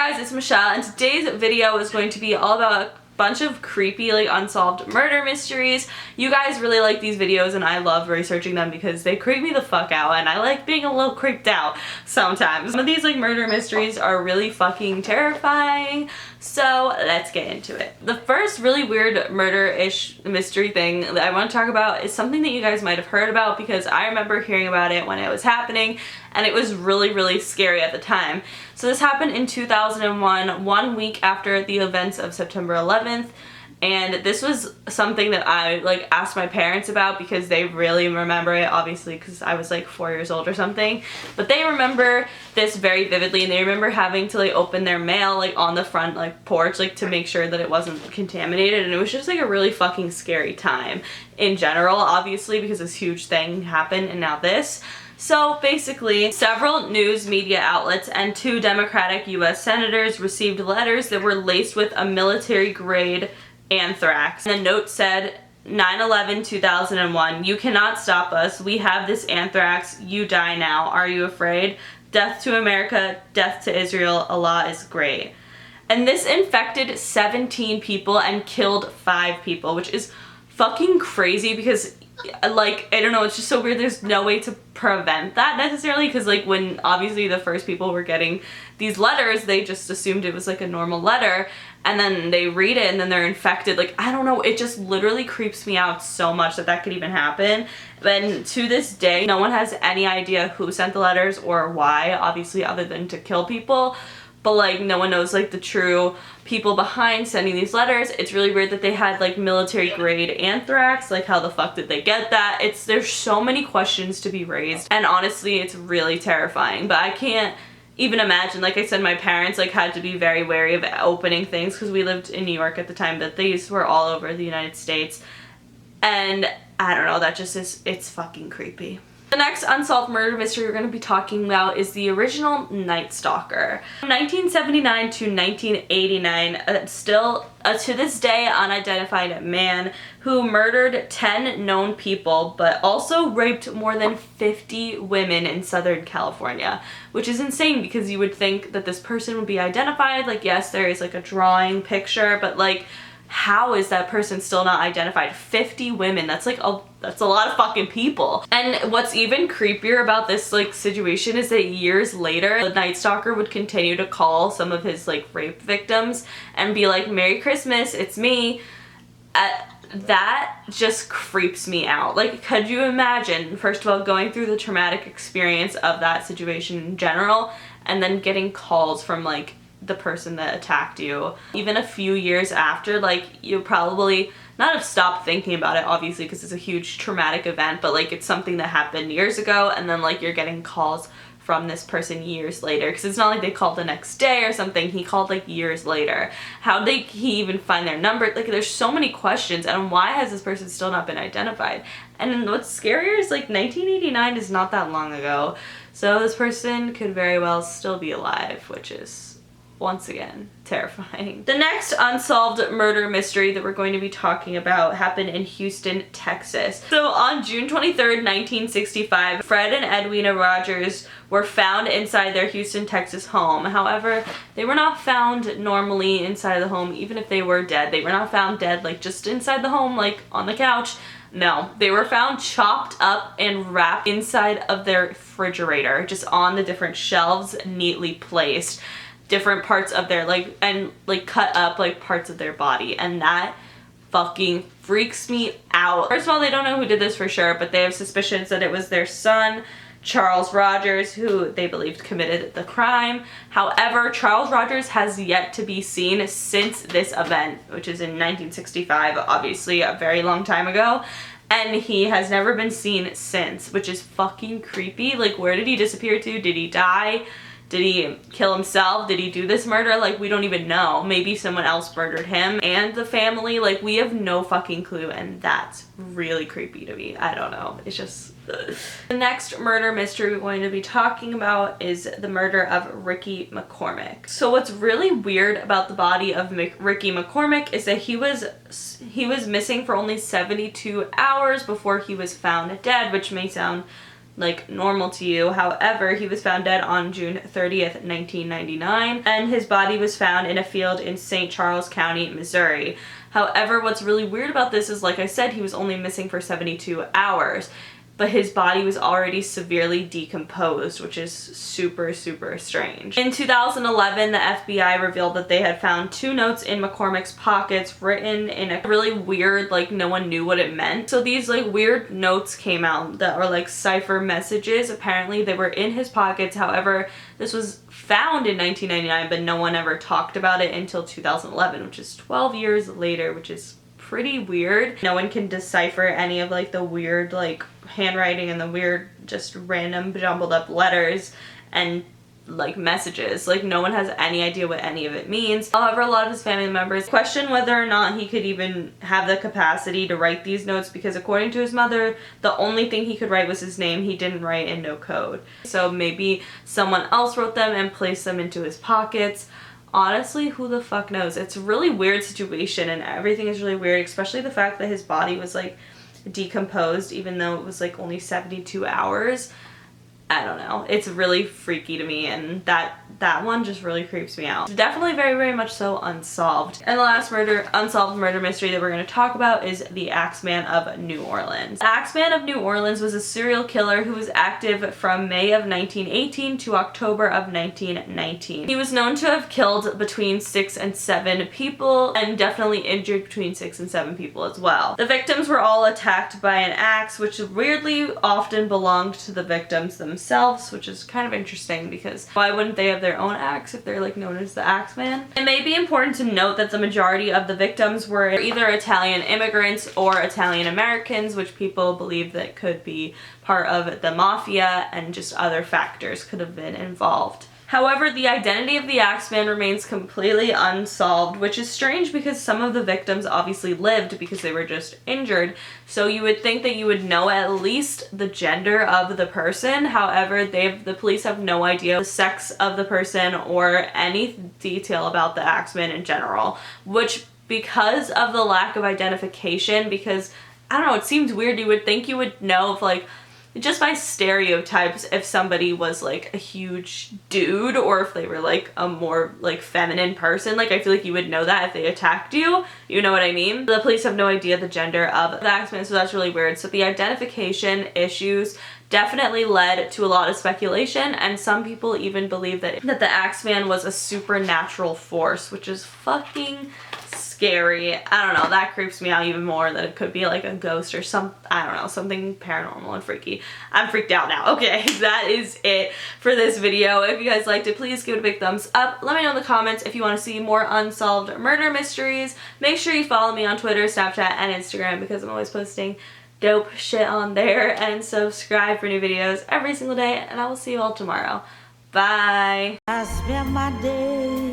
guys, it's Michelle, and today's video is going to be all about a bunch of creepy, like, unsolved murder mysteries. You guys really like these videos, and I love researching them because they creep me the fuck out, and I like being a little creeped out sometimes. Some of these, like, murder mysteries are really fucking terrifying, so let's get into it. The first really weird murder-ish mystery thing that I want to talk about is something that you guys might have heard about, because I remember hearing about it when it was happening, and it was really, really scary at the time. So this happened in 2001, 1 week after the events of September 11th, and this was something that I, like, asked my parents about because they really remember it, obviously, because I was, like, 4 years old or something, but they remember this very vividly, and they remember having to, like, open their mail, like, on the front, like, porch, like, to make sure that it wasn't contaminated, and it was just, like, a really fucking scary time in general, obviously, because this huge thing happened, and now this. So basically, several news media outlets and 2 Democratic U.S. senators received letters that were laced with a military-grade anthrax. And the note said, 9/11/2001, you cannot stop us. We have this anthrax. You die now. Are you afraid? Death to America. Death to Israel. Allah is great. And this infected 17 people and killed 5 people, which is fucking crazy because, like, I don't know, it's just so weird. There's no way to prevent that necessarily, because, like, when obviously the first people were getting these letters, they just assumed it was like a normal letter, and then they read it and then they're infected. Like, I don't know, it just literally creeps me out so much that that could even happen. And to this day, no one has any idea who sent the letters or why, obviously, other than to kill people. But, like, no one knows, like, the true people behind sending these letters. It's really weird that they had, like, military-grade anthrax. Like, how the fuck did they get that? There's so many questions to be raised, and honestly, it's really terrifying. But I can't even imagine, like I said, my parents, like, had to be very wary of opening things because we lived in New York at the time, but these were all over the United States. And I don't know, that just is, it's fucking creepy. The next unsolved murder mystery we're going to be talking about is the original Night Stalker. From 1979 to 1989, still to this day unidentified man who murdered 10 known people but also raped more than 50 women in Southern California, which is insane because you would think that this person would be identified. Like, yes, there is, like, a drawing picture, but, like, how is that person still not identified? 50 women, that's like that's a lot of fucking people. And what's even creepier about this, like, situation is that years later, the Night Stalker would continue to call some of his, like, rape victims and be like, Merry Christmas, it's me. That just creeps me out. Like, could you imagine, first of all, going through the traumatic experience of that situation in general, and then getting calls from, like, the person that attacked you even a few years after? Like, you probably not have stopped thinking about it, obviously, because it's a huge traumatic event, but, like, it's something that happened years ago, and then, like, you're getting calls from this person years later, because it's not like they called the next day or something. He called, like, years later. How did he even find their number? Like, there's so many questions, and why has this person still not been identified? And what's scarier is, like, 1989 is not that long ago, so this person could very well still be alive, which is, once again, terrifying. The next unsolved murder mystery that we're going to be talking about happened in Houston, Texas. So on June 23rd, 1965, Fred and Edwina Rogers were found inside their Houston, Texas home. However, they were not found normally inside the home, even if they were dead. They were not found dead, like, just inside the home, like, on the couch. No, they were found chopped up and wrapped inside of their refrigerator, just on the different shelves, neatly placed. Different parts of their, like, and, like, cut up, like, parts of their body, and that fucking freaks me out. First of all, they don't know who did this for sure, but they have suspicions that it was their son, Charles Rogers, who they believed committed the crime. However, Charles Rogers has yet to be seen since this event, which is in 1965, obviously a very long time ago, and he has never been seen since, which is fucking creepy. Like, where did he disappear to? Did he die? Did he kill himself? Did he do this murder? Like, we don't even know. Maybe someone else murdered him and the family. Like, we have no fucking clue, and that's really creepy to me. I don't know. It's just... ugh. The next murder mystery we're going to be talking about is the murder of Ricky McCormick. So what's really weird about the body of Ricky McCormick is that he was missing for only 72 hours before he was found dead, which may sound like normal to you. However, he was found dead on June 30th, 1999, and his body was found in a field in St. Charles County, Missouri. However, what's really weird about this is, like I said, he was only missing for 72 hours. But his body was already severely decomposed, which is super, super strange. In 2011, the FBI revealed that they had found 2 notes in McCormick's pockets written in a really weird, like no one knew what it meant. So these like weird notes came out that are like cipher messages. Apparently they were in his pockets. However, this was found in 1999, but no one ever talked about it until 2011, which is 12 years later, which is pretty weird. No one can decipher any of like the weird like handwriting and the weird just random jumbled up letters and like messages. Like no one has any idea what any of it means. However, a lot of his family members question whether or not he could even have the capacity to write these notes, because according to his mother, the only thing he could write was his name. He didn't write in no code. So maybe someone else wrote them and placed them into his pockets. Honestly, who the fuck knows? It's a really weird situation, and everything is really weird, especially the fact that his body was like decomposed even though it was like only 72 hours. I don't know. It's really freaky to me, and that one just really creeps me out. Definitely very, very much so unsolved. And the last unsolved murder mystery that we're going to talk about is the Axeman of New Orleans. The Axeman of New Orleans was a serial killer who was active from May of 1918 to October of 1919. He was known to have killed between 6 and 7 people, and definitely injured between 6 and 7 people as well. The victims were all attacked by an axe, which weirdly often belonged to the victims themselves, which is kind of interesting, because why wouldn't they have their own axe if they're like known as the Axeman? It may be important to note that the majority of the victims were either Italian immigrants or Italian Americans, which people believe that could be part of the mafia, and just other factors could have been involved. However, the identity of the Axeman remains completely unsolved, which is strange because some of the victims obviously lived because they were just injured. So you would think that you would know at least the gender of the person. However, the police have no idea the sex of the person or any detail about the Axeman in general, which, because of the lack of identification, because I don't know, it seems weird. You would think you would know if, like, just by stereotypes, if somebody was like a huge dude or if they were like a more like feminine person. Like I feel like you would know that if they attacked you, you know what I mean? The police have no idea the gender of the Axeman, so that's really weird. So the identification issues definitely led to a lot of speculation, and some people even believe that the Axeman was a supernatural force, which is fucking scary. I don't know, that creeps me out even more, that it could be like a ghost or I don't know, something paranormal and freaky. I'm freaked out now. Okay, that is it for this video. If you guys liked it, please give it a big thumbs up. Let me know in the comments if you want to see more unsolved murder mysteries. Make sure you follow me on Twitter, Snapchat, and Instagram, because I'm always posting dope shit on there, and subscribe for new videos every single day, and I will see you all tomorrow. Bye. I spend my day